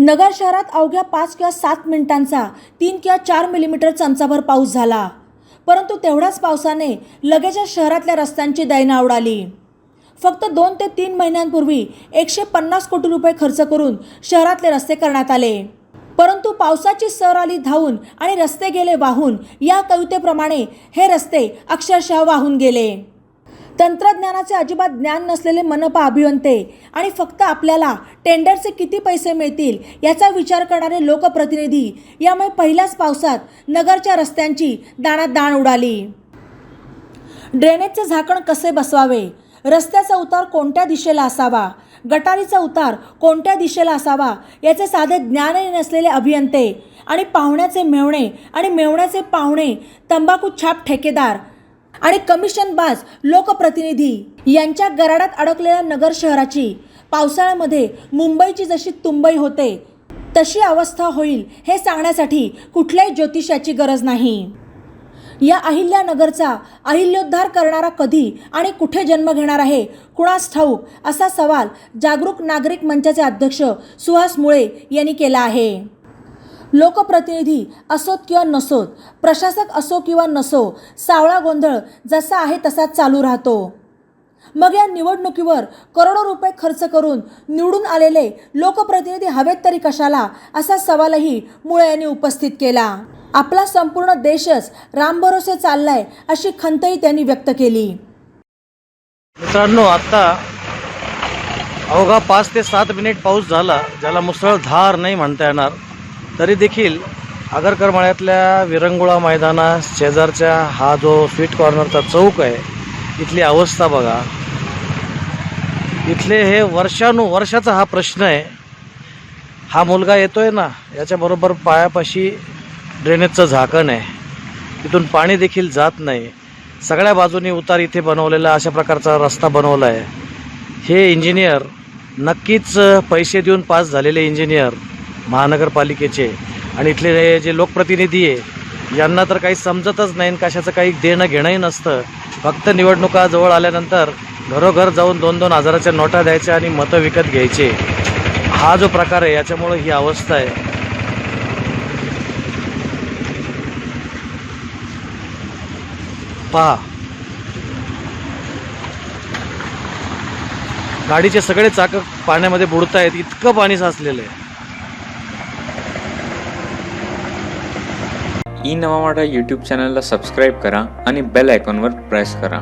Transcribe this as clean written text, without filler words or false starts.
नगर शहरात अवघ्या 5 किंवा 7 मिनिटांचा 3 किंवा 4 मिलीमीटर चमचाभर पाऊस झाला, परंतु तेवढ्याच पावसाने लगेचच शहरातल्या रस्त्यांची दैना उडाली। फक्त 2 ते 3 महिन्यांपूर्वी 150 कोटी रुपये खर्च करून शहरातले रस्ते करण्यात आले, परंतु पावसाची सर आली धावून आणि रस्ते गेले वाहून। या कवितेप्रमाणे हे रस्ते अक्षरशः वाहून गेले। तंत्रज्ञानाचे अजिबात ज्ञान नसलेले मनपा अभियंते आणि फक्त आपल्याला टेंडरचे किती पैसे मिळतील याचा विचार करणारे लोकप्रतिनिधी यामुळे पहिल्याच पावसात नगरच्या रस्त्यांची दाणात दाण उडाली। ड्रेनेजचे झाकण कसे बसवावे, रस्त्याचा उतार कोणत्या दिशेला असावा, गटारीचा उतार कोणत्या दिशेला असावा याचे साधे ज्ञानही नसलेले अभियंते आणि पाहुण्याचे मेवणे आणि मेवण्याचे पाहुणे, तंबाखू छाप ठेकेदार आणि कमिशनबाज लोकप्रतिनिधी यांच्या गराडात अडकलेल्या नगर शहराची पावसाळ्यामध्ये मुंबईची जशी तुंबई होते तशी अवस्था होईल हे सांगण्यासाठी कुठल्याही ज्योतिषाची गरज नाही। या अहिल्यानगरचा अहिल्योद्धार करणारा कधी आणि कुठे जन्म घेणार आहे कुणास ठाऊक, असा सवाल जागरूक नागरिक मंचाचे अध्यक्ष सुहास मुळे यांनी केला आहे। लोकप्रतिनिधी असोत किंवा नसोत, प्रशासक असो किंवा नसो, सावळा गोंधळ जसा आहे तसाच चालू राहतो। मग या निवडणुकीवर करोडो रुपये खर्च करून निवडून आलेले लोकप्रतिनिधी हवेत तरी कशाला, असा सवालही मुळे यांनी उपस्थित केला। आपला संपूर्ण देशच रामभरोसे चाललाय अशी खंतही त्यांनी व्यक्त केली। मित्रांनो, आता अवघा 5 ते 7 मिनिट पाऊस झाला, ज्याला मुसळधार नाही म्हणता येणार, तरी देखील आगरकर मळ्यातल्या विरंगुळा मैदाना शेजारच्या हा जो स्वीट कॉर्नरचा चौक आहे, इथली अवस्था बघा। इथले हे वर्षानुवर्षाचा हा प्रश्न आहे। हा मुलगा येतोय ना, याच्याबरोबर पायापाशी ड्रेनेजचं झाकण आहे, तिथून पाणी देखील जात नाही। सगळ्या बाजूनी उतार इथे बनवलेला अशा प्रकारचा रस्ता बनवला आहे। हे इंजिनियर नक्कीच पैसे देऊन पास झालेले इंजिनियर महानगरपालिकेचे, आणि इथले जे लोकप्रतिनिधी आहे यांना तर काही समजतच नाही, कशाचं काही देणं घेणंही नसतं। फक्त निवडणुका जवळ आल्यानंतर घरोघर जाऊन 2-2 हजाराच्या नोटा द्यायच्या आणि मतं विकत घ्यायचे। हा जो प्रकार आहे याच्यामुळे ही अवस्था आहे। पहा, गाडीचे सगळे चाकं पाण्यामध्ये बुडतायत, इतकं पाणी साचलेलं आहे। ई नवा मराठा यूट्यूब चॅनलला सबस्क्राईब करा आणि बेल आयकॉनवर प्रेस करा।